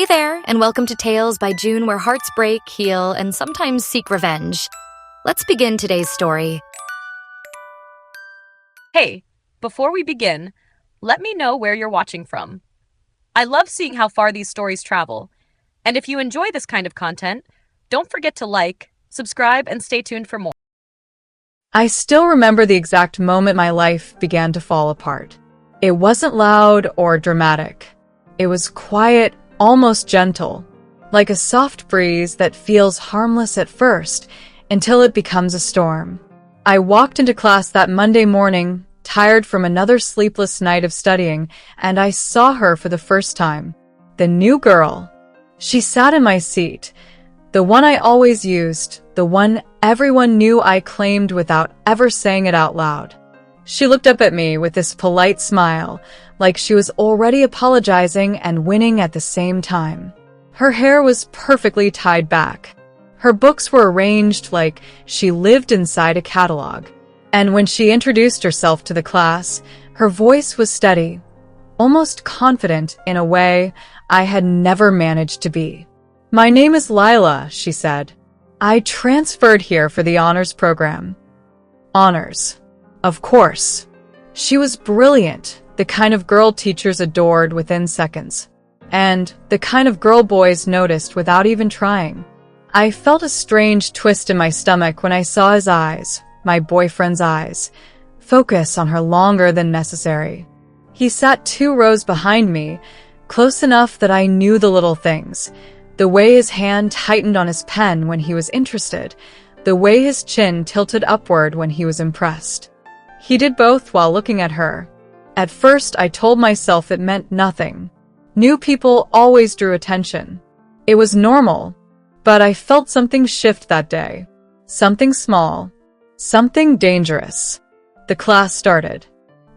Hey there, and welcome to Tales by June, where hearts break, heal, and sometimes seek revenge. Let's begin today's story. Hey, before we begin, let me know where you're watching from. I love seeing how far these stories travel. And if you enjoy this kind of content, don't forget to like, subscribe, and stay tuned for more. I still remember the exact moment my life began to fall apart. It wasn't loud or dramatic. It was quiet, almost gentle, like a soft breeze that feels harmless at first until it becomes a storm. I walked into class that Monday morning, tired from another sleepless night of studying, and I saw her for the first time. The new girl. She sat in my seat, the one I always used, the one everyone knew I claimed without ever saying it out loud. She looked up at me with this polite smile, like she was already apologizing and winning at the same time. Her hair was perfectly tied back. Her books were arranged like she lived inside a catalog. And when she introduced herself to the class, her voice was steady, almost confident in a way I had never managed to be. "My name is Lila," she said. "I transferred here for the honors program." Honors. Of course. She was brilliant, the kind of girl teachers adored within seconds, and the kind of girl boys noticed without even trying. I felt a strange twist in my stomach when I saw his eyes, my boyfriend's eyes, focus on her longer than necessary. He sat 2 rows behind me, close enough that I knew the little things, the way his hand tightened on his pen when he was interested, the way his chin tilted upward when he was impressed. He did both while looking at her. At first, I told myself it meant nothing. New people always drew attention. It was normal, but I felt something shift that day. Something small. Something dangerous. The class started.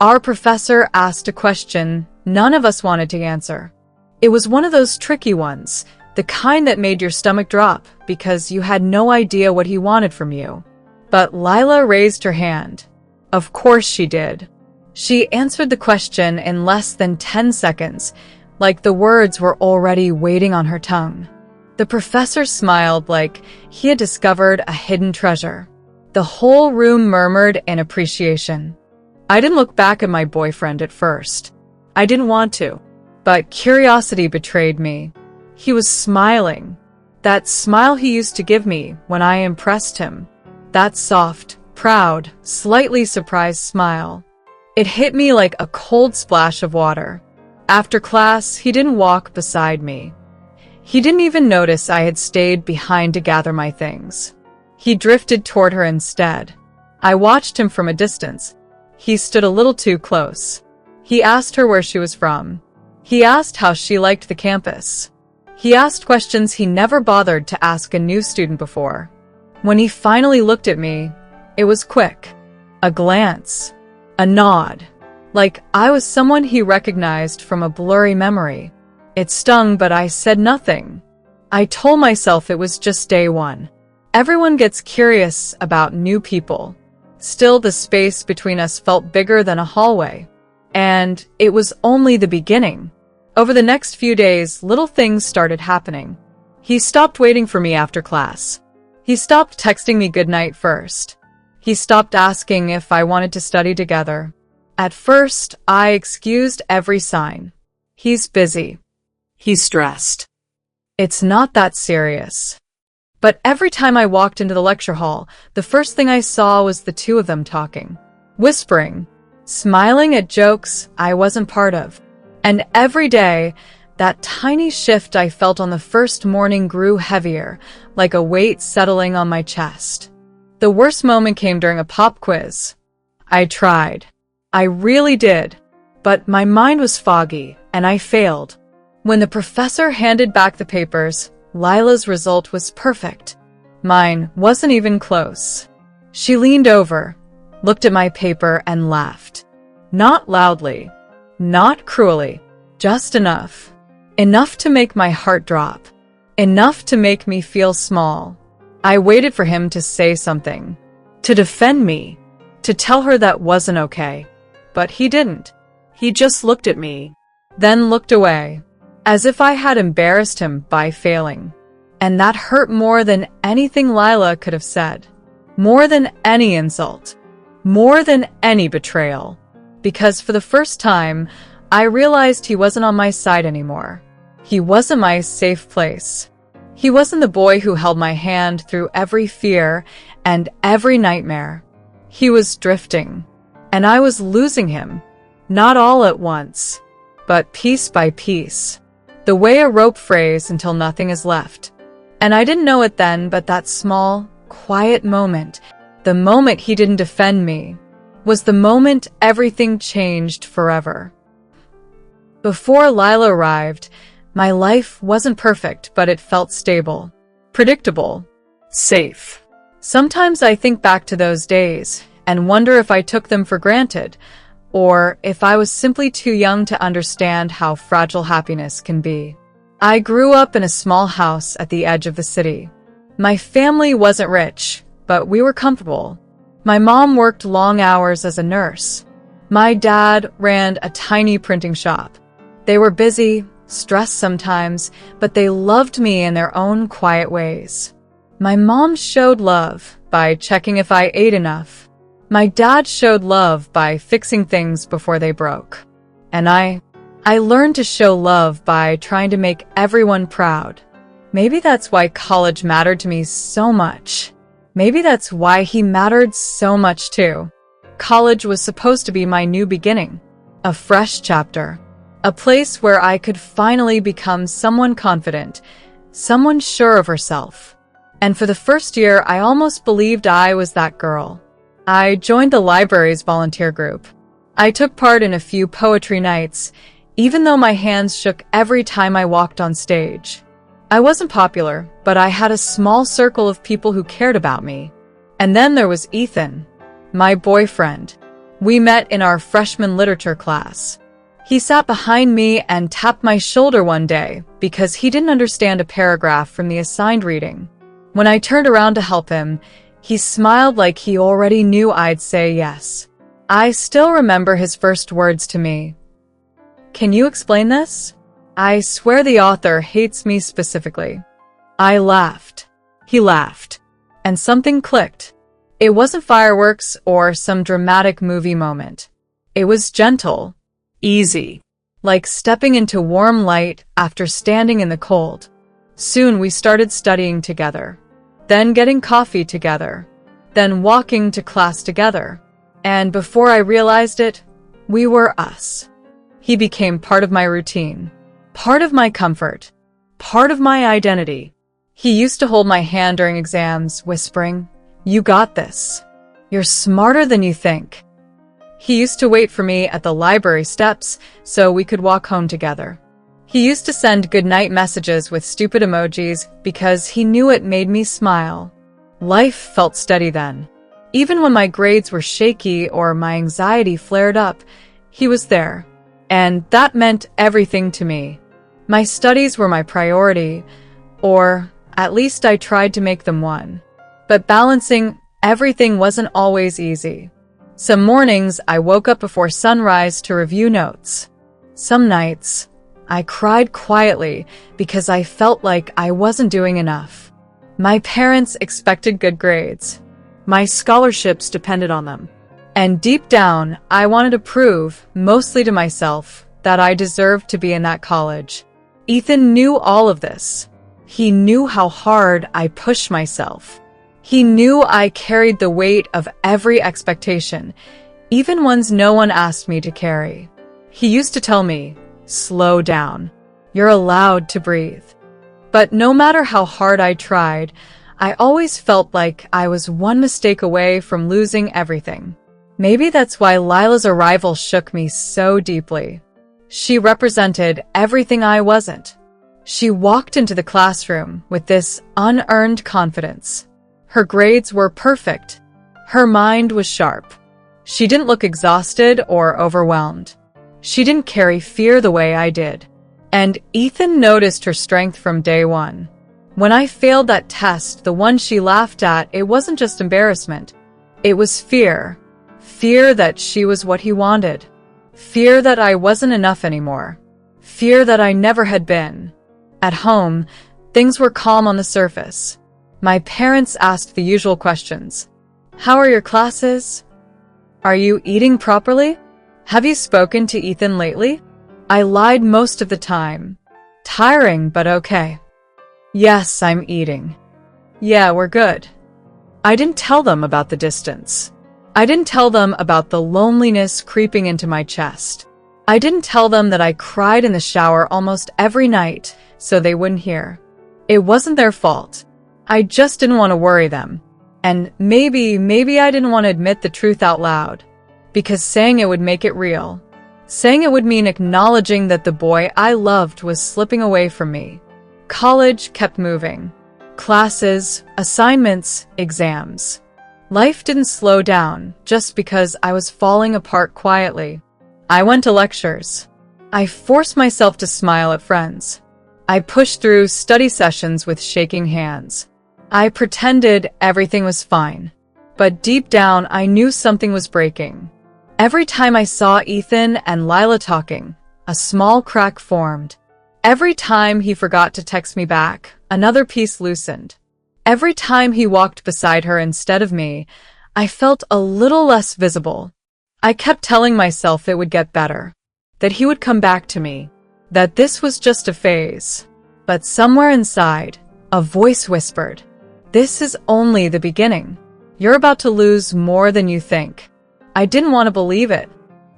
Our professor asked a question none of us wanted to answer. It was one of those tricky ones, the kind that made your stomach drop because you had no idea what he wanted from you. But Lila raised her hand. Of course she did. She answered the question in less than 10 seconds, like the words were already waiting on her tongue. The professor smiled like he had discovered a hidden treasure. The whole room murmured in appreciation. I didn't look back at my boyfriend at first. I didn't want to, but curiosity betrayed me. He was smiling. That smile he used to give me when I impressed him. That soft, proud, slightly surprised smile. It hit me like a cold splash of water. After class, he didn't walk beside me. He didn't even notice I had stayed behind to gather my things. He drifted toward her instead. I watched him from a distance. He stood a little too close. He asked her where she was from. He asked how she liked the campus. He asked questions he never bothered to ask a new student before. When he finally looked at me, it was quick. A glance. A nod. Like I was someone he recognized from a blurry memory. It stung, but I said nothing. I told myself it was just day one. Everyone gets curious about new people. Still, the space between us felt bigger than a hallway. And it was only the beginning. Over the next few days, little things started happening. He stopped waiting for me after class. He stopped texting me goodnight first. He stopped asking if I wanted to study together. At first, I excused every sign. He's busy. He's stressed. It's not that serious. But every time I walked into the lecture hall, the first thing I saw was the 2 of them talking, whispering, smiling at jokes I wasn't part of. And every day, that tiny shift I felt on the first morning grew heavier, like a weight settling on my chest. The worst moment came during a pop quiz. I tried. I really did. But my mind was foggy, and I failed. When the professor handed back the papers, Lila's result was perfect. Mine wasn't even close. She leaned over, looked at my paper, and laughed. Not loudly. Not cruelly. Just enough. Enough to make my heart drop. Enough to make me feel small. I waited for him to say something. To defend me. To tell her that wasn't okay. But he didn't. He just looked at me. Then looked away. as if I had embarrassed him by failing. And that hurt more than anything Lila could have said, more than any insult, more than any betrayal. Because for the first time, I realized he wasn't on my side anymore. He wasn't my safe place. He wasn't the boy who held my hand through every fear and every nightmare. He was drifting, and I was losing him, not all at once, but piece by piece, the way a rope frays until nothing is left. And I didn't know it then, but that small, quiet moment, the moment he didn't defend me, was the moment everything changed forever. Before Lila arrived, my life wasn't perfect, but it felt stable, predictable, safe. Sometimes I think back to those days and wonder if I took them for granted, or if I was simply too young to understand how fragile happiness can be. I grew up in a small house at the edge of the city. My family wasn't rich, but we were comfortable. My mom worked long hours as a nurse. My dad ran a tiny printing shop. They were busy, stressed sometimes, but they loved me in their own quiet ways. My mom showed love by checking if I ate enough. My dad showed love by fixing things before they broke. And I learned to show love by trying to make everyone proud. Maybe that's why college mattered to me so much. Maybe that's why he mattered so much too. College was supposed to be my new beginning, a fresh chapter, a place where I could finally become someone confident, someone sure of herself. And for the first year, I almost believed I was that girl. I joined the library's volunteer group. I took part in a few poetry nights, even though my hands shook every time I walked on stage. I wasn't popular, but I had a small circle of people who cared about me. And then there was Ethan, my boyfriend. We met in our freshman literature class. He sat behind me and tapped my shoulder one day because he didn't understand a paragraph from the assigned reading. When I turned around to help him, he smiled like he already knew I'd say yes. I still remember his first words to me. "Can you explain this?" I swear the author hates me specifically. I laughed. He laughed. And something clicked. It wasn't fireworks or some dramatic movie moment. It was gentle, easy, like stepping into warm light after standing in the cold. Soon we started studying together, then getting coffee together, then walking to class together. And before I realized it, we were us. He became part of my routine, part of my comfort, part of my identity. He used to hold my hand during exams, whispering, "You got this. You're smarter than you think." He used to wait for me at the library steps so we could walk home together. He used to send goodnight messages with stupid emojis because he knew it made me smile. Life felt steady then. Even when my grades were shaky or my anxiety flared up, he was there. And that meant everything to me. My studies were my priority, or at least I tried to make them one. But balancing everything wasn't always easy. Some mornings I woke up before sunrise to review notes. Some nights I cried quietly because I felt like I wasn't doing enough. My parents expected good grades. My scholarships depended on them. And deep down, I wanted to prove, mostly to myself, that I deserved to be in that college. Ethan knew all of this. He knew how hard I pushed myself. He knew I carried the weight of every expectation, even ones no one asked me to carry. He used to tell me, "Slow down. You're allowed to breathe." But no matter how hard I tried, I always felt like I was one mistake away from losing everything. Maybe that's why Lila's arrival shook me so deeply. She represented everything I wasn't. She walked into the classroom with this unearned confidence. Her grades were perfect. Her mind was sharp. She didn't look exhausted or overwhelmed. She didn't carry fear the way I did. And Ethan noticed her strength from day one. When I failed that test, the one she laughed at, it wasn't just embarrassment. It was fear. Fear that she was what he wanted. Fear that I wasn't enough anymore. fear that I never had been. At home, things were calm on the surface. My parents asked the usual questions. How are your classes? Are you eating properly? Have you spoken to Ethan lately? I lied most of the time. Tiring, but okay. Yes, I'm eating. Yeah, we're good. I didn't tell them about the distance. I didn't tell them about the loneliness creeping into my chest. I didn't tell them that I cried in the shower almost every night so they wouldn't hear. It wasn't their fault. I just didn't want to worry them. And maybe I didn't want to admit the truth out loud, because saying it would make it real. Saying it would mean acknowledging that the boy I loved was slipping away from me. College kept moving. Classes, assignments, exams. Life didn't slow down just because I was falling apart quietly. I went to lectures. I forced myself to smile at friends. I pushed through study sessions with shaking hands. I pretended everything was fine. But deep down, I knew something was breaking. Every time I saw Ethan and Lila talking, a small crack formed. Every time he forgot to text me back, another piece loosened. Every time he walked beside her instead of me, I felt a little less visible. I kept telling myself it would get better, that he would come back to me, that this was just a phase. But somewhere inside, a voice whispered, "This is only the beginning. You're about to lose more than you think." I didn't want to believe it,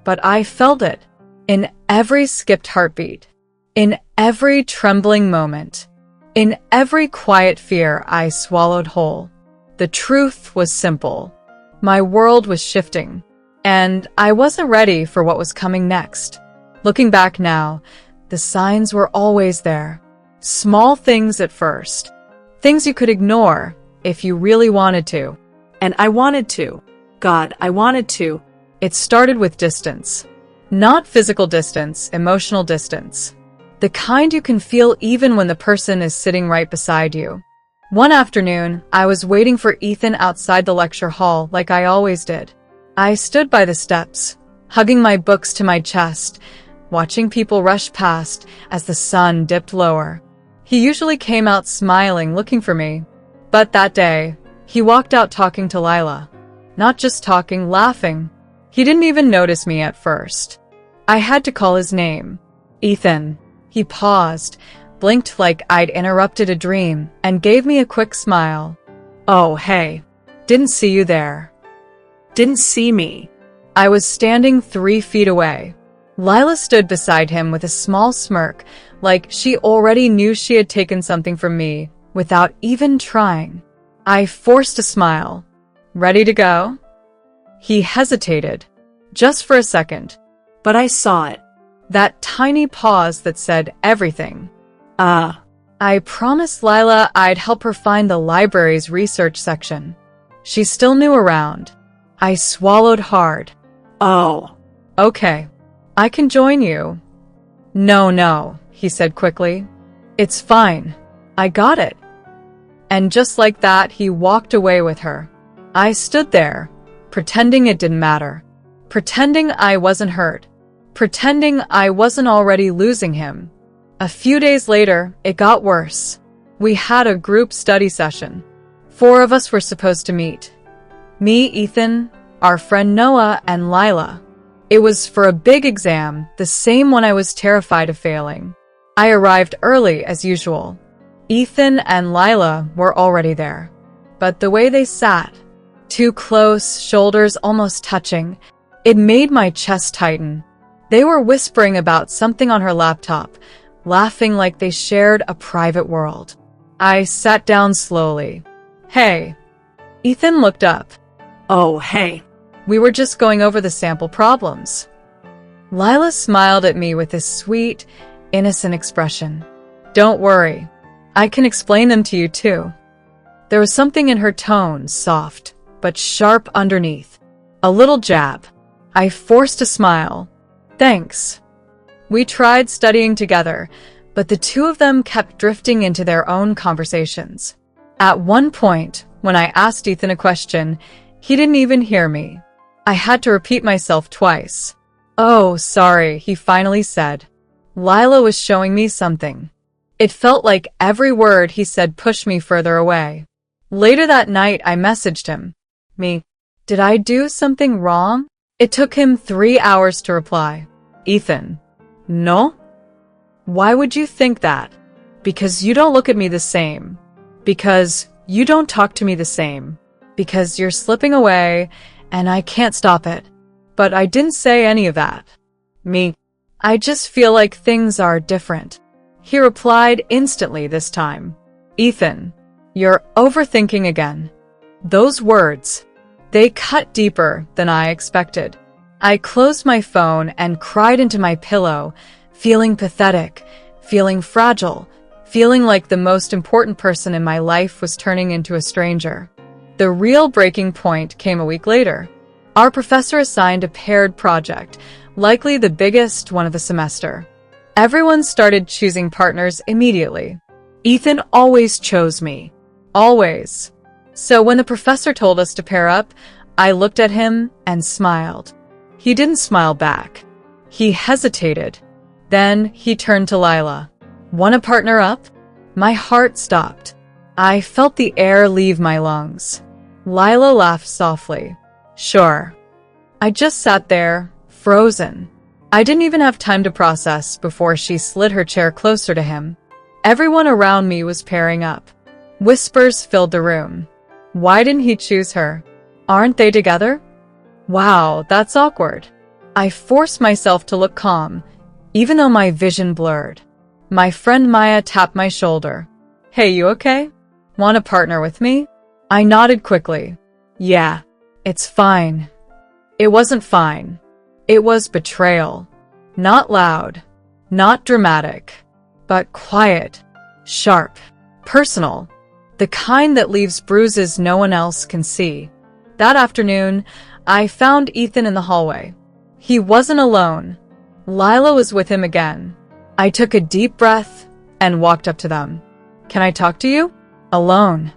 but I felt it in every skipped heartbeat, in every trembling moment, in every quiet fear I swallowed whole. The truth was simple. My world was shifting, and I wasn't ready for what was coming next. Looking back now, the signs were always there. Small things at first. Things you could ignore if you really wanted to. And I wanted to. God, I wanted to. It started with distance. Not physical distance, emotional distance. The kind you can feel even when the person is sitting right beside you. One afternoon, I was waiting for Ethan outside the lecture hall like I always did. I stood by the steps, hugging my books to my chest, watching people rush past as the sun dipped lower. He usually came out smiling, looking for me. But that day, he walked out talking to Lila. Not just talking, laughing. He didn't even notice me at first. I had to call his name. Ethan. He paused, blinked like I'd interrupted a dream, and gave me a quick smile. "Oh, hey. Didn't see you there." Didn't see me. I was standing 3 feet away. Lila stood beside him with a small smirk, like she already knew she had taken something from me, without even trying. I forced a smile. "Ready to go?" He hesitated, just for a second. But I saw it. That tiny pause that said everything. Ah. I promised Lila I'd help her find the library's research section. She's still new around. I swallowed hard. Oh. Okay. I can join you. No, he said quickly. It's fine. I got it. And just like that, he walked away with her. I stood there, pretending it didn't matter. Pretending I wasn't hurt. Pretending I wasn't already losing him. A few days later, it got worse. We had a group study session. 4 of us were supposed to meet. Me, Ethan, our friend Noah, and Lila. It was for a big exam, the same one I was terrified of failing. I arrived early as usual. Ethan and Lila were already there. But the way they sat, too close, shoulders almost touching, it made my chest tighten. They were whispering about something on her laptop, laughing like they shared a private world. I sat down slowly. Hey. Ethan looked up. Oh, hey. We were just going over the sample problems. Lila smiled at me with a sweet, innocent expression. Don't worry. I can explain them to you too. There was something in her tone, soft, but sharp underneath. A little jab. I forced a smile. Thanks. We tried studying together, but the 2 of them kept drifting into their own conversations. At one point, when I asked Ethan a question, he didn't even hear me. I had to repeat myself twice. Oh, sorry, he finally said. Lila was showing me something. It felt like every word he said pushed me further away. Later that night, I messaged him. Did I do something wrong? It took him 3 hours to reply. Ethan. No? Why would you think that? Because you don't look at me the same. Because you don't talk to me the same. Because you're slipping away, and I can't stop it. But I didn't say any of that. I just feel like things are different. He replied instantly this time. Ethan, you're overthinking again. Those words, they cut deeper than I expected. I closed my phone and cried into my pillow, feeling pathetic, feeling fragile, feeling like the most important person in my life was turning into a stranger. The real breaking point came a week later. Our professor assigned a paired project, likely the biggest one of the semester. Everyone started choosing partners immediately. Ethan always chose me. Always. So when the professor told us to pair up, I looked at him and smiled. He didn't smile back. He hesitated. Then he turned to Lila. Want to partner up? My heart stopped. I felt the air leave my lungs. Lila laughed softly. Sure. I just sat there, frozen. I didn't even have time to process before she slid her chair closer to him. Everyone around me was pairing up. Whispers filled the room. Why didn't he choose her? Aren't they together? Wow, that's awkward. I forced myself to look calm, even though my vision blurred. My friend Maya tapped my shoulder. Hey, you okay? Want to partner with me? I nodded quickly. Yeah, it's fine. It wasn't fine. It was betrayal. Not loud, not dramatic, but quiet, sharp, personal. The kind that leaves bruises no one else can see. That afternoon, I found Ethan in the hallway. He wasn't alone. Lila was with him again. I took a deep breath and walked up to them. Can I talk to you? Alone.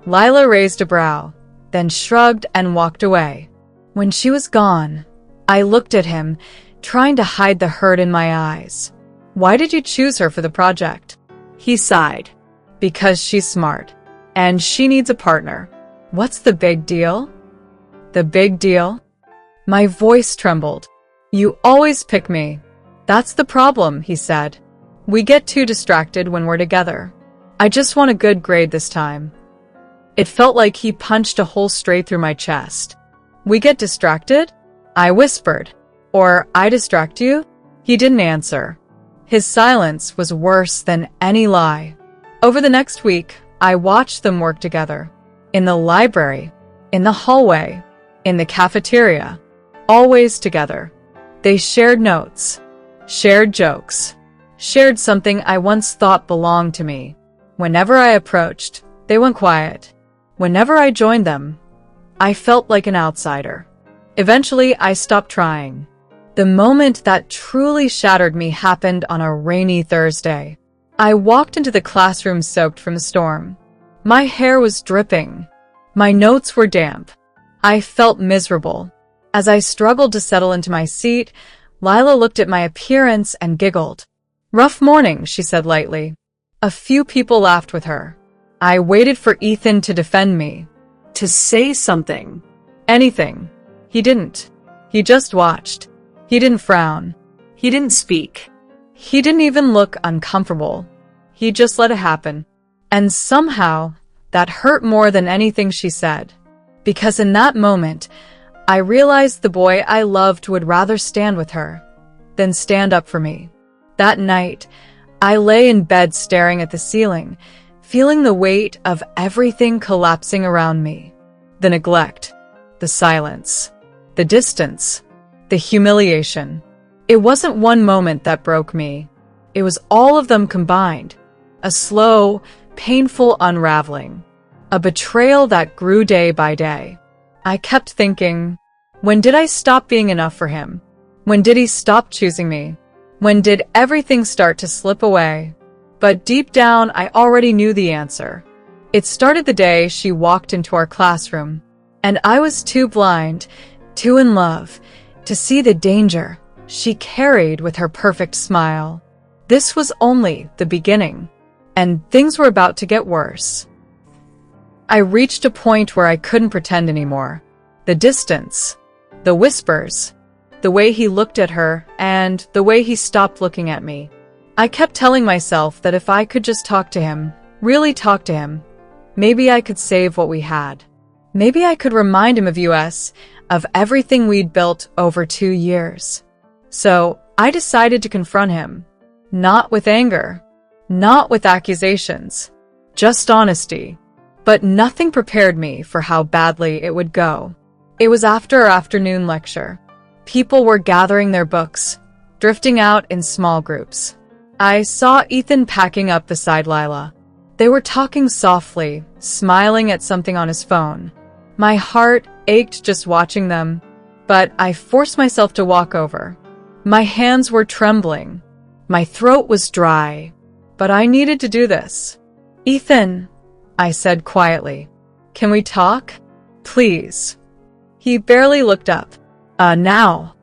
Lila raised a brow, then shrugged and walked away. When she was gone, I looked at him, trying to hide the hurt in my eyes. Why did you choose her for the project? He sighed. Because she's smart, and she needs a partner. What's the big deal? The big deal? My voice trembled. You always pick me. That's the problem, he said. We get too distracted when we're together. I just want a good grade this time. It felt like he punched a hole straight through my chest. We get distracted? I whispered. Or I distract you? He didn't answer. His silence was worse than any lie. Over the next week, I watched them work together. In the library, in the hallway, in the cafeteria. Always together. They shared notes, shared jokes, shared something I once thought belonged to me. Whenever I approached, they went quiet. Whenever I joined them, I felt like an outsider. Eventually, I stopped trying. The moment that truly shattered me happened on a rainy Thursday. I walked into the classroom soaked from the storm. My hair was dripping. My notes were damp. I felt miserable. As I struggled to settle into my seat, Lila looked at my appearance and giggled. Rough morning, she said lightly. A few people laughed with her. I waited for Ethan to defend me. To say something. Anything. He didn't. He just watched. He didn't frown. He didn't speak. He didn't even look uncomfortable. He just let it happen. And somehow, that hurt more than anything she said. Because in that moment, I realized the boy I loved would rather stand with her than stand up for me. That night, I lay in bed staring at the ceiling, feeling the weight of everything collapsing around me. The neglect, the silence, the distance, the humiliation. It wasn't one moment that broke me. It was all of them combined. A slow, painful unraveling. A betrayal that grew day by day. I kept thinking, when did I stop being enough for him? When did he stop choosing me? When did everything start to slip away? But deep down, I already knew the answer. It started the day she walked into our classroom, and I was too blind, too in love, to see the danger, she carried with her perfect smile. This was only the beginning, and things were about to get worse. I reached a point where I couldn't pretend anymore. The distance, the whispers, the way he looked at her, and the way he stopped looking at me. I kept telling myself that if I could just talk to him, really talk to him, maybe I could save what we had. Maybe I could remind him of us, of everything we'd built over 2 years. So I decided to confront him. Not with anger, not with accusations, just honesty. But nothing prepared me for how badly it would go. It was after our afternoon lecture. People were gathering their books, drifting out in small groups. I saw Ethan packing up beside Lila. They were talking softly, smiling at something on his phone. My heart ached just watching them, but I forced myself to walk over. My hands were trembling. My throat was dry, but I needed to do this. "Ethan," I said quietly, "can we talk? Please." He barely looked up. Now.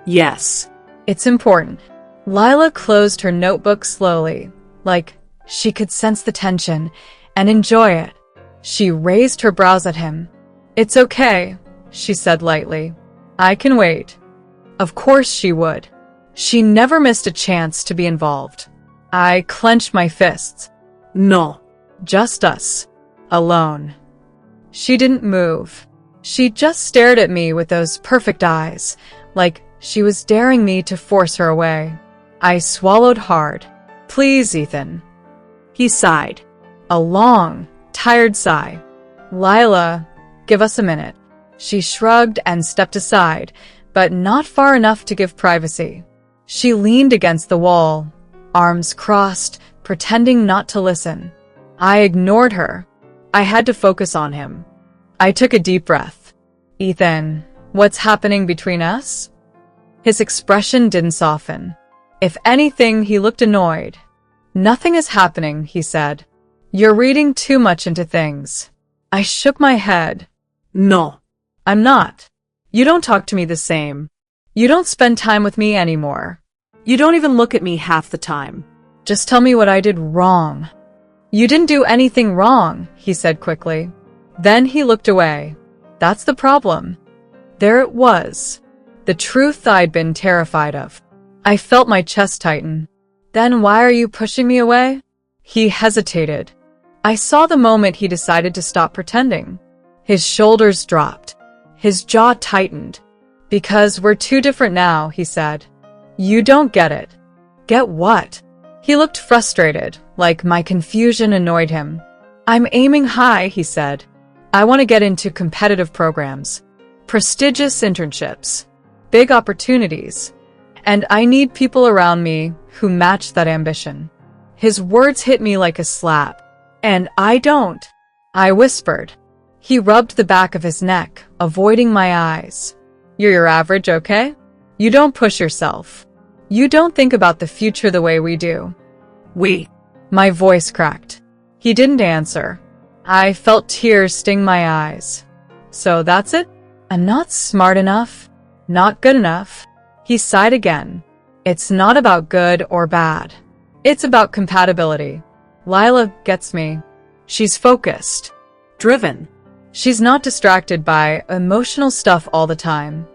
Yes. It's important." Lila closed her notebook slowly, like she could sense the tension and enjoy it. She raised her brows at him. "It's okay," she said lightly. "I can wait." Of course she would. She never missed a chance to be involved. I clenched my fists. No. Just us. Alone. She didn't move. She just stared at me with those perfect eyes, like she was daring me to force her away. I swallowed hard. "Please, Ethan." He sighed. A long, tired sigh. "Lila, give us a minute." She shrugged and stepped aside, but not far enough to give privacy. She leaned against the wall, arms crossed, pretending not to listen. I ignored her. I had to focus on him. I took a deep breath. "Ethan, what's happening between us?" His expression didn't soften. If anything, he looked annoyed. "Nothing is happening," he said. "You're reading too much into things." I shook my head. No. "I'm not. You don't talk to me the same. You don't spend time with me anymore. You don't even look at me half the time. Just tell me what I did wrong." "You didn't do anything wrong," he said quickly. Then he looked away. That's the problem. There it was. The truth I'd been terrified of. I felt my chest tighten. "Then why are you pushing me away?" He hesitated. I saw the moment he decided to stop pretending. His shoulders dropped. His jaw tightened. "Because we're too different now," he said. "You don't get it." "Get what?" He looked frustrated, like my confusion annoyed him. "I'm aiming high," he said. "I want to get into competitive programs, prestigious internships, big opportunities, and I need people around me who match that ambition." His words hit me like a slap. "And I don't," I whispered. He rubbed the back of his neck, avoiding my eyes. "You're your average, okay? You don't push yourself. You don't think about the future the way we do." My voice cracked. He didn't answer. I felt tears sting my eyes. "So that's it? I'm not smart enough, not good enough." He sighed again. "It's not about good or bad. It's about compatibility. Lila gets me. She's focused, Driven. She's not distracted by emotional stuff all the time."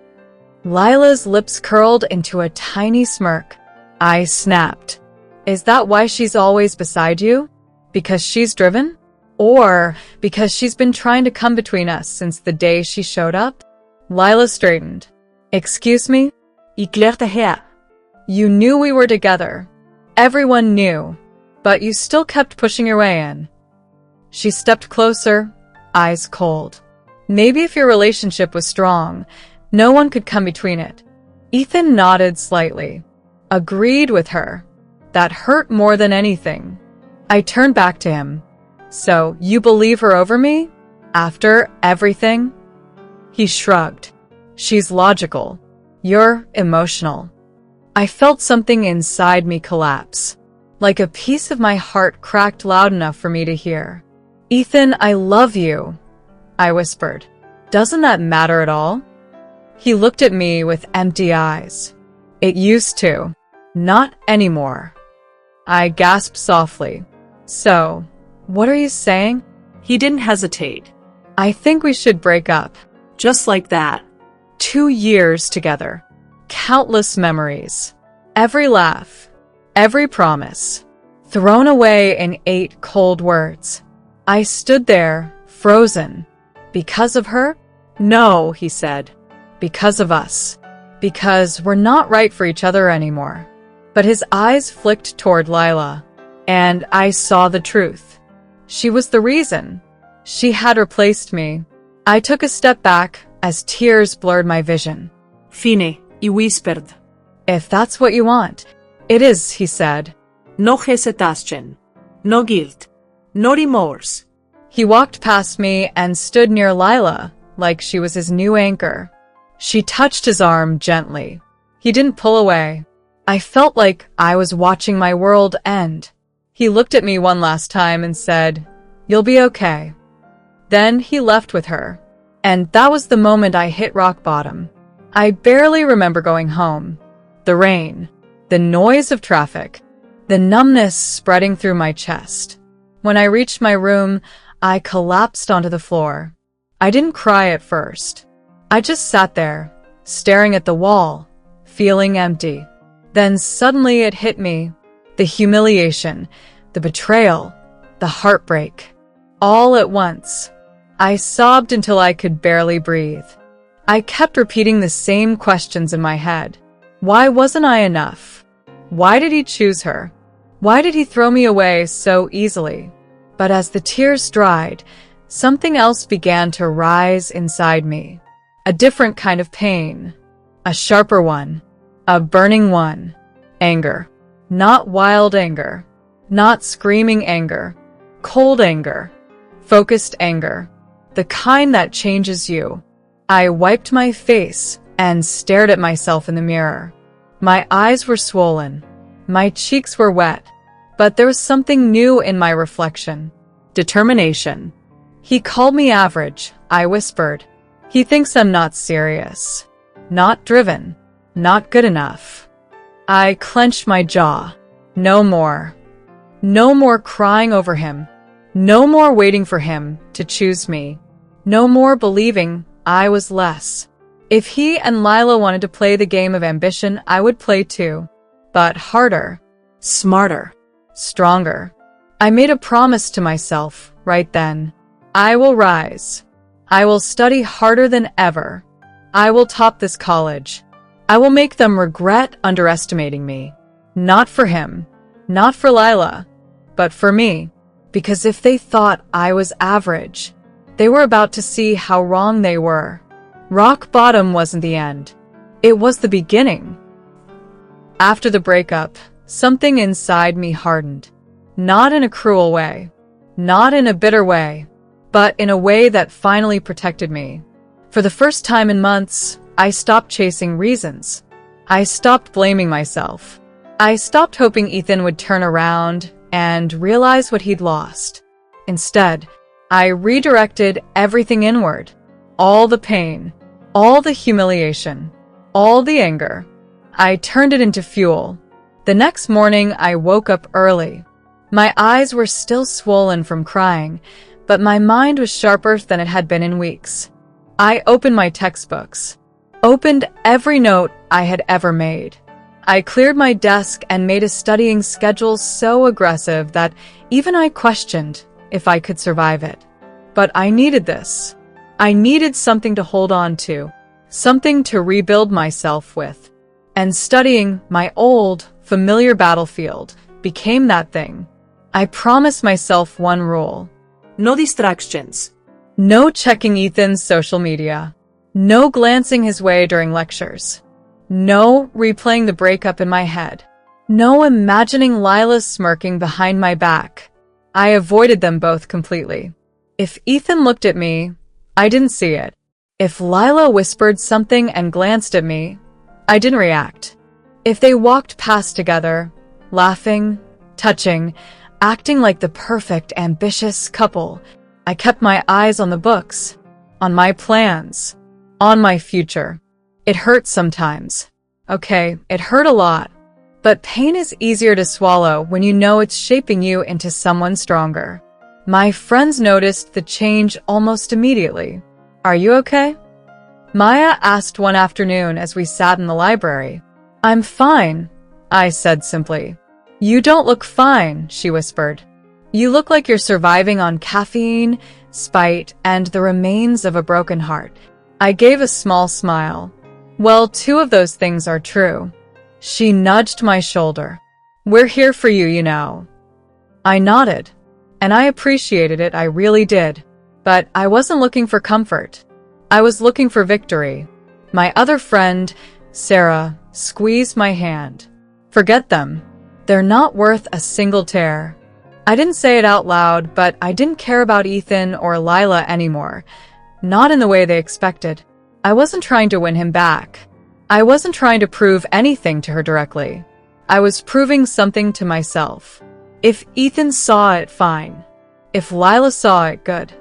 Lila's lips curled into a tiny smirk. I snapped. "Is that why she's always beside you? Because she's driven? Or because she's been trying to come between us since the day she showed up?" Lila straightened. "Excuse me?" Ich klärte her. "You knew we were together. Everyone knew. But you still kept pushing your way in." She stepped closer, eyes cold. "Maybe if your relationship was strong, no one could come between it." Ethan nodded slightly. Agreed with her. That hurt more than anything. I turned back to him. "So, you believe her over me? After everything?" He shrugged. "She's logical. You're emotional." I felt something inside me collapse. Like a piece of my heart cracked loud enough for me to hear. "Ethan, I love you," I whispered. "Doesn't that matter at all?" He looked at me with empty eyes. It used to. Not anymore. I gasped softly. So, what are you saying? He didn't hesitate. I think we should break up. Just like that. 2 years together. Countless memories. Every laugh. Every promise. Thrown away in 8 cold words. I stood there, frozen. Because of her? No, he said. Because of us. Because we're not right for each other anymore. But his eyes flicked toward Lila, and I saw the truth. She was the reason. She had replaced me. I took a step back as tears blurred my vision. Fine, he whispered. If that's what you want. It is, he said. No hesitation. No guilt. No remorse. He walked past me and stood near Lila, like she was his new anchor. She touched his arm gently. He didn't pull away. I felt like I was watching my world end. He looked at me one last time and said, "You'll be okay." Then he left with her. And that was the moment I hit rock bottom. I barely remember going home. The rain, the noise of traffic, the numbness spreading through my chest. When I reached my room, I collapsed onto the floor. I didn't cry at first. I just sat there, staring at the wall, feeling empty. Then suddenly it hit me. The humiliation, the betrayal, the heartbreak. All at once. I sobbed until I could barely breathe. I kept repeating the same questions in my head. Why wasn't I enough? Why did he choose her? Why did he throw me away so easily? But as the tears dried, something else began to rise inside me. A different kind of pain. A sharper one. A burning one. Anger. Not wild anger. Not screaming anger. Cold anger. Focused anger. The kind that changes you. I wiped my face and stared at myself in the mirror. My eyes were swollen. My cheeks were wet. But there was something new in my reflection. Determination. He called me average, I whispered. He thinks I'm not serious. Not driven. Not good enough. I clenched my jaw. No more. No more crying over him. No more waiting for him to choose me. No more believing I was less. If he and Lila wanted to play the game of ambition, I would play too. But harder. Smarter. Stronger. I made a promise to myself right then. I will rise. I will study harder than ever. I will top this college. I will make them regret underestimating me. Not for him. Not for Lila. But for me. Because if they thought I was average, they were about to see how wrong they were. Rock bottom wasn't the end. It was the beginning. After the breakup, something inside me hardened. Not in a cruel way. Not in a bitter way. But in a way that finally protected me. For the first time in months, I stopped chasing reasons. I stopped blaming myself. I stopped hoping Ethan would turn around and realize what he'd lost. Instead, I redirected everything inward. All the pain, all the humiliation, all the anger. I turned it into fuel. The next morning, I woke up early. My eyes were still swollen from crying, but my mind was sharper than it had been in weeks. I opened my textbooks, opened every note I had ever made. I cleared my desk and made a studying schedule so aggressive that even I questioned if I could survive it. But I needed this. I needed something to hold on to, something to rebuild myself with. And studying my old, familiar battlefield became that thing. I promised myself one rule. No distractions. No checking Ethan's social media. No glancing his way during lectures. No replaying the breakup in my head. No imagining Lila smirking behind my back. I avoided them both completely. If Ethan looked at me, I didn't see it. If Lila whispered something and glanced at me, I didn't react. If they walked past together, laughing, touching, acting like the perfect, ambitious couple, I kept my eyes on the books, on my plans, on my future. It hurt sometimes. Okay, it hurt a lot. But pain is easier to swallow when you know it's shaping you into someone stronger. My friends noticed the change almost immediately. Are you okay? Maya asked one afternoon as we sat in the library. I'm fine, I said simply. You don't look fine, she whispered. You look like you're surviving on caffeine, spite, and the remains of a broken heart. I gave a small smile. Well, 2 of those things are true. She nudged my shoulder. We're here for you, you know. I nodded, and I appreciated it, I really did. But I wasn't looking for comfort. I was looking for victory. My other friend, Sarah, squeezed my hand. Forget them. They're not worth a single tear. I didn't say it out loud, but I didn't care about Ethan or Lila anymore. Not in the way they expected. I wasn't trying to win him back. I wasn't trying to prove anything to her directly. I was proving something to myself. If Ethan saw it, fine. If Lila saw it, good.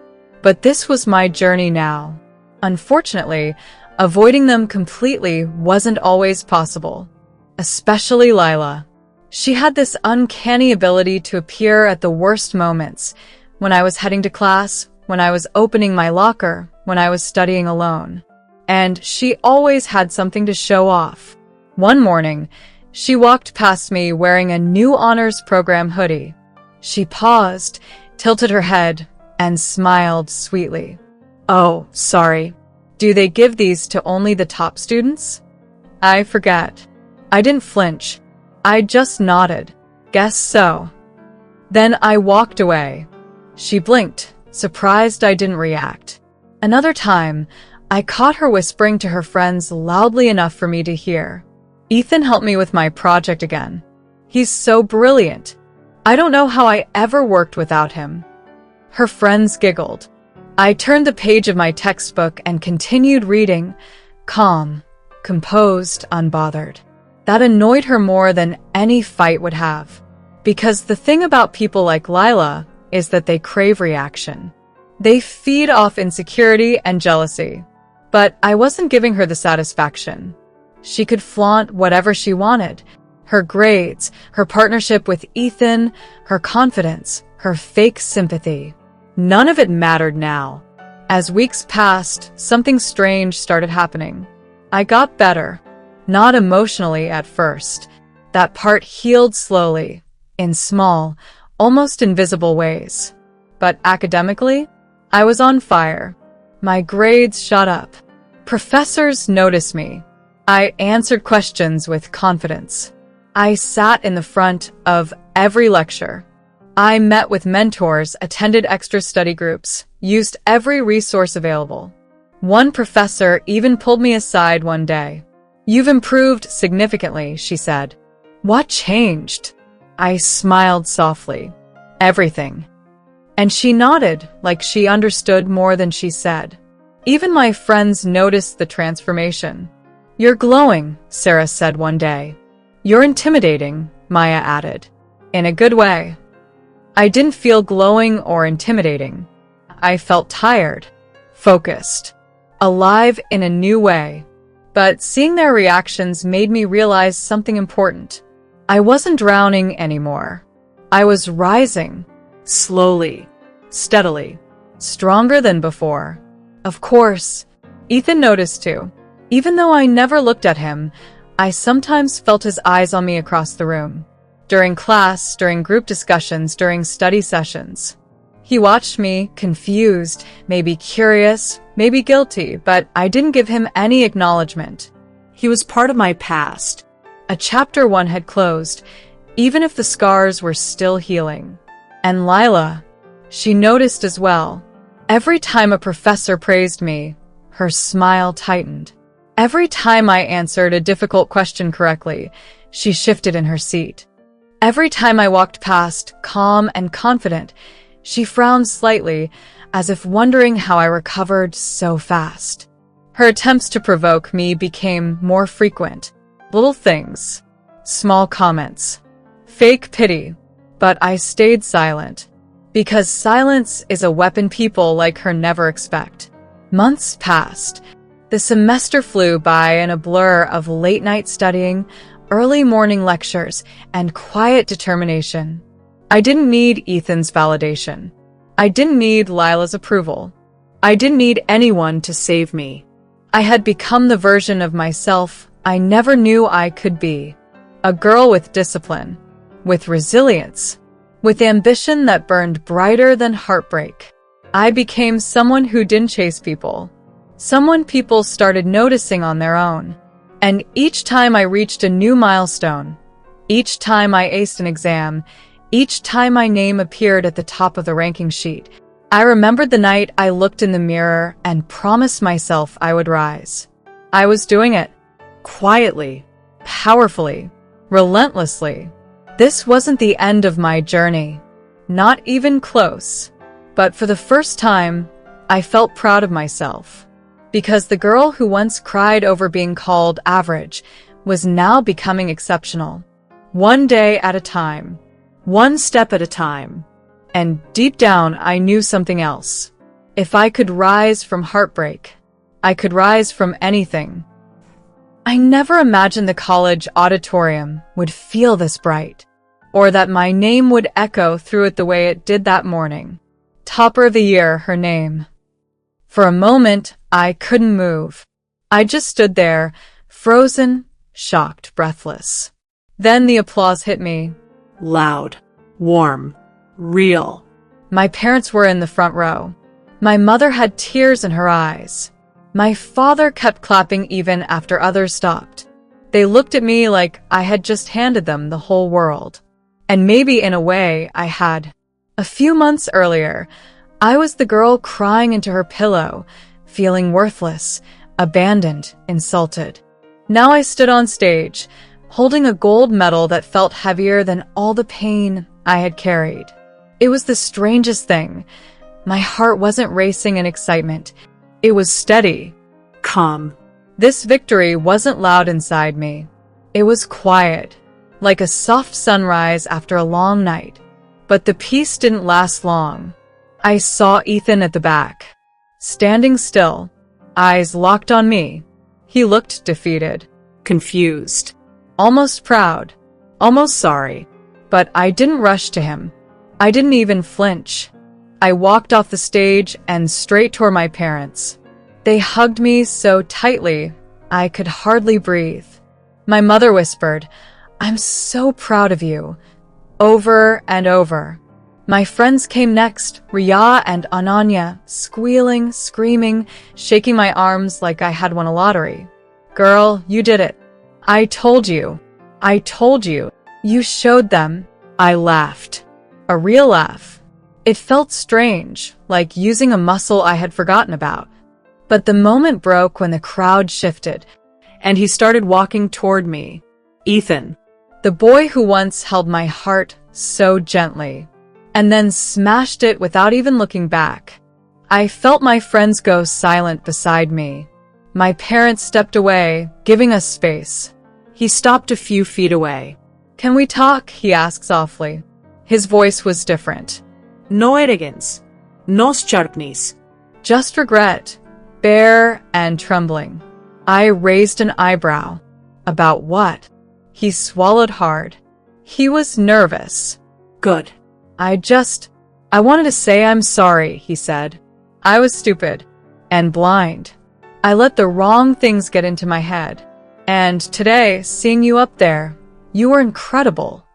But this was my journey now. Unfortunately, avoiding them completely wasn't always possible. Especially Lila. She had this uncanny ability to appear at the worst moments. When I was heading to class, when I was opening my locker, when I was studying alone. And she always had something to show off. One morning, she walked past me wearing a new honors program hoodie. She paused, tilted her head, and smiled sweetly. Oh, sorry. Do they give these to only the top students? I forget. I didn't flinch. I just nodded. Guess so. Then I walked away. She blinked, surprised I didn't react. Another time, I caught her whispering to her friends loudly enough for me to hear. Ethan helped me with my project again. He's so brilliant. I don't know how I ever worked without him. Her friends giggled. I turned the page of my textbook and continued reading, calm, composed, unbothered. That annoyed her more than any fight would have. Because the thing about people like Lila is that they crave reaction. They feed off insecurity and jealousy. But I wasn't giving her the satisfaction. She could flaunt whatever she wanted. Her grades, her partnership with Ethan, her confidence, her fake sympathy. None of it mattered now. As weeks passed, something strange started happening. I got better. Not emotionally at first. That part healed slowly, in small, almost invisible ways. But academically, I was on fire. My grades shot up. Professors noticed me. I answered questions with confidence. I sat in the front of every lecture. I met with mentors, attended extra study groups, used every resource available. One professor even pulled me aside one day. You've improved significantly, she said. What changed? I smiled softly. Everything. And she nodded like she understood more than she said. Even my friends noticed the transformation. You're glowing, Sarah said one day. You're intimidating, Maya added. In a good way. I didn't feel glowing or intimidating. I felt tired, focused, alive in a new way. But seeing their reactions made me realize something important. I wasn't drowning anymore. I was rising, slowly, steadily, stronger than before. Of course, Ethan noticed too. Even though I never looked at him, I sometimes felt his eyes on me across the room. During class, during group discussions, during study sessions. He watched me, confused, maybe curious, maybe guilty, but I didn't give him any acknowledgement. He was part of my past. A chapter 1 had closed, even if the scars were still healing. And Lila, she noticed as well. Every time a professor praised me, her smile tightened. Every time I answered a difficult question correctly, she shifted in her seat. Every time I walked past, calm and confident, she frowned slightly, as if wondering how I recovered so fast. Her attempts to provoke me became more frequent. Little things, small comments, fake pity, but I stayed silent. Because silence is a weapon people like her never expect. Months passed. The semester flew by in a blur of late-night studying, early morning lectures, and quiet determination. I didn't need Ethan's validation. I didn't need Lila's approval. I didn't need anyone to save me. I had become the version of myself I never knew I could be. A girl with discipline, with resilience, with ambition that burned brighter than heartbreak. I became someone who didn't chase people. Someone people started noticing on their own. And each time I reached a new milestone, each time I aced an exam, each time my name appeared at the top of the ranking sheet, I remembered the night I looked in the mirror and promised myself I would rise. I was doing it. Quietly, powerfully, relentlessly. This wasn't the end of my journey. Not even close. But for the first time, I felt proud of myself. Because the girl who once cried over being called average was now becoming exceptional. One day at a time. One step at a time. And deep down, I knew something else. If I could rise from heartbreak, I could rise from anything. I never imagined the college auditorium would feel this bright, or that my name would echo through it the way it did that morning. Topper of the year, her name. For a moment, I couldn't move. I just stood there, frozen, shocked, breathless. Then the applause hit me. Loud, warm, real. My parents were in the front row. My mother had tears in her eyes. My father kept clapping even after others stopped. They looked at me like I had just handed them the whole world. And maybe in a way I had. A few months earlier, I was the girl crying into her pillow, feeling worthless, abandoned, insulted. Now I stood on stage, holding a gold medal that felt heavier than all the pain I had carried. It was the strangest thing. My heart wasn't racing in excitement. It was steady. Calm. This victory wasn't loud inside me. It was quiet, like a soft sunrise after a long night. But the peace didn't last long. I saw Ethan at the back, standing still, eyes locked on me. He looked defeated. Confused. Almost proud. Almost sorry. But I didn't rush to him. I didn't even flinch. I walked off the stage and straight toward my parents. They hugged me so tightly, I could hardly breathe. My mother whispered, "I'm so proud of you," over and over. My friends came next, Ria and Ananya, squealing, screaming, shaking my arms like I had won a lottery. "Girl, you did it. I told you. I told you. You showed them." I laughed. A real laugh. It felt strange, like using a muscle I had forgotten about. But the moment broke when the crowd shifted, And he started walking toward me. Ethan. the boy who once held my heart so gently, and then smashed it without even looking back. I felt my friends go silent beside me. My parents stepped away, giving us space. He stopped a few feet away. "Can we talk?" he asked softly. His voice was different. No arrogance. No sharpness. Just regret, bare and trembling. I raised an eyebrow. About what? He swallowed hard. He was nervous. Good. I wanted to say I'm sorry, he said. I was stupid and blind. I let the wrong things get into my head. And today, seeing you up there, you were incredible.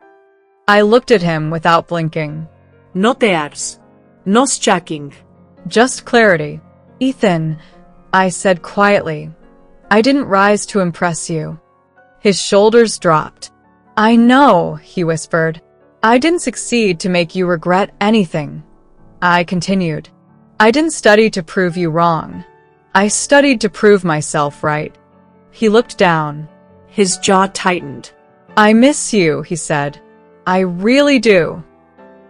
I looked at him without blinking. No tears. No checking. Just clarity. "Ethan," I said quietly, "I didn't rise to impress you." His shoulders dropped. "I know," he whispered. "I didn't succeed to make you regret anything." I continued. "I didn't study to prove you wrong. I studied to prove myself right." He looked down. His jaw tightened. "I miss you," he said. "I really do."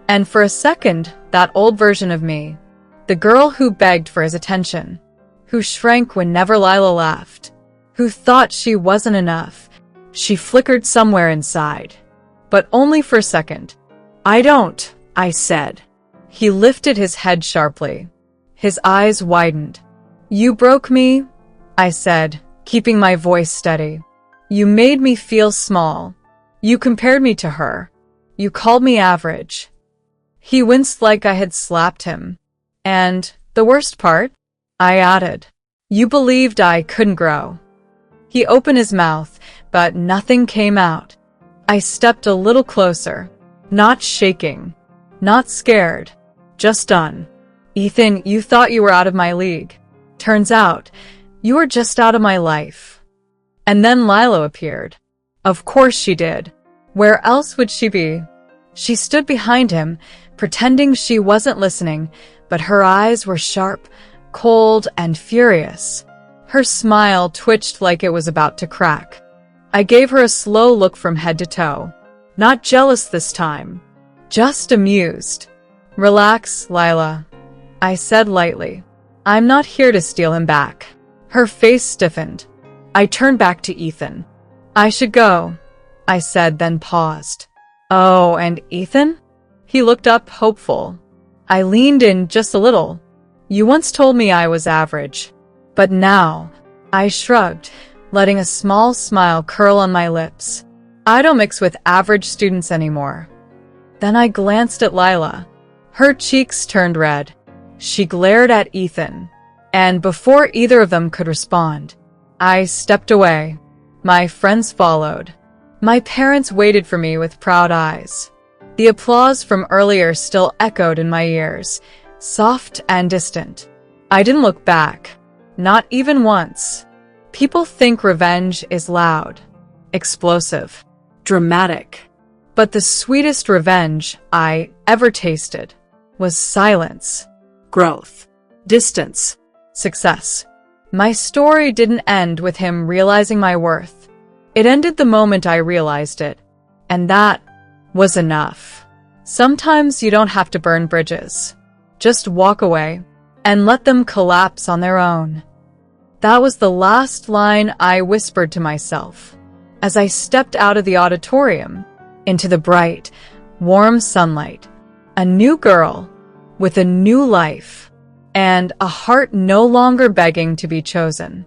And for a second, that old version of me, the girl who begged for his attention, who shrank whenever Lila laughed, who thought she wasn't enough, she flickered somewhere inside. But only for a second. "I don't," I said. He lifted his head sharply. His eyes widened. "You broke me. I said, keeping my voice steady. You made me feel small. You compared me to her. You called me average. He winced like I had slapped him. And the worst part? I added, you believed I couldn't grow. He opened his mouth, but nothing came out. I stepped a little closer, not shaking, not scared, just done. Ethan, you thought you were out of my league. Turns out, you were just out of my life. And then Lila appeared. Of course she did. Where else would she be? She stood behind him, pretending she wasn't listening, but her eyes were sharp, cold, and furious. Her smile twitched like it was about to crack. I gave her a slow look from head to toe. Not jealous this time, just amused. Relax, Lila, I said lightly. I'm not here to steal him back. Her face stiffened. I turned back to Ethan. I should go, I said, then paused. Oh, and Ethan? He looked up, hopeful. I leaned in just a little. You once told me I was average. But now, I shrugged, letting a small smile curl on my lips. I don't mix with average students anymore. Then I glanced at Lila. Her cheeks turned red. She glared at Ethan. And before either of them could respond, I stepped away. My friends followed. My parents waited for me with proud eyes. The applause from earlier still echoed in my ears, soft and distant. I didn't look back, not even once. People think revenge is loud, explosive, dramatic. But the sweetest revenge I ever tasted was silence, growth, distance, success. My story didn't end with him realizing my worth. It ended the moment I realized it, and that was enough. Sometimes you don't have to burn bridges. Just walk away and let them collapse on their own. That was the last line I whispered to myself as I stepped out of the auditorium into the bright, warm sunlight. A new girl with a new life and a heart no longer begging to be chosen.